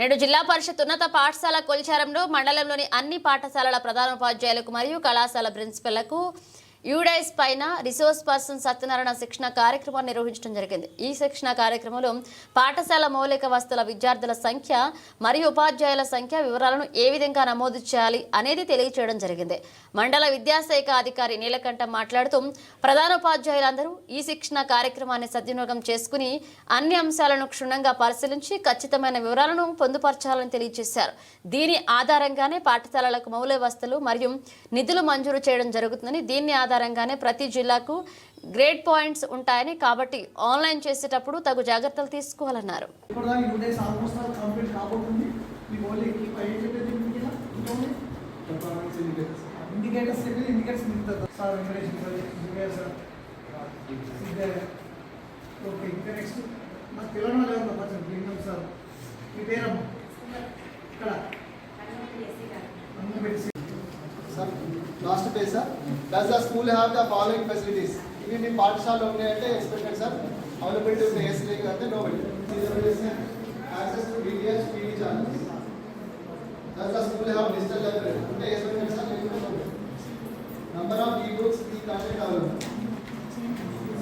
నేడు జిల్లా పరిషత్ ఉన్నత పాఠశాల కొల్చారంలో మండలంలోని అన్ని పాఠశాలల ప్రధానోపాధ్యాయులకు మరియు కళాశాల ప్రిన్సిపల్లకు యూడైస్ పైన రిసోర్స్ పర్సన్ సత్యనారాయణ శిక్షణ కార్యక్రమాన్ని నిర్వహించడం జరిగింది. ఈ శిక్షణ కార్యక్రమంలో పాఠశాల మౌలిక వసతుల విద్యార్థుల సంఖ్య మరియు ఉపాధ్యాయుల సంఖ్య వివరాలను ఏ విధంగా నమోదు చేయాలి అనేది తెలియజేయడం జరిగింది. మండల విద్యాశాఖ అధికారి నీలకంఠ మాట్లాడుతూ ప్రధానోపాధ్యాయులందరూ ఈ శిక్షణ కార్యక్రమాన్ని సద్వినియోగం చేసుకుని అన్ని అంశాలను క్షుణ్ణంగా పరిశీలించి ఖచ్చితమైన వివరాలను పొందుపరచాలని తెలియజేశారు. దీని ఆధారంగానే పాఠశాలలకు మౌలిక వసతులు మరియు నిధులు మంజూరు చేయడం జరుగుతుందని, దీన్ని ఆధారంగానే ప్రతి జిల్లాకు గ్రేడ్ పాయింట్స్ ఉంటాయని, కాబట్టి ఆన్లైన్ చేసేటప్పుడు తగు జాగ్రత్తలు తీసుకోవాలన్నారు. Last page, sir. Does the school have the following facilities? ఇవి మీ పాఠశాలలో ఉన్నాయంటే ఎక్స్పెక్టెడ్ సార్. అవైలబిలిటీ ఉంది, ఎస్ లేకపోతే no. Access to DTH TV channels. Does the school have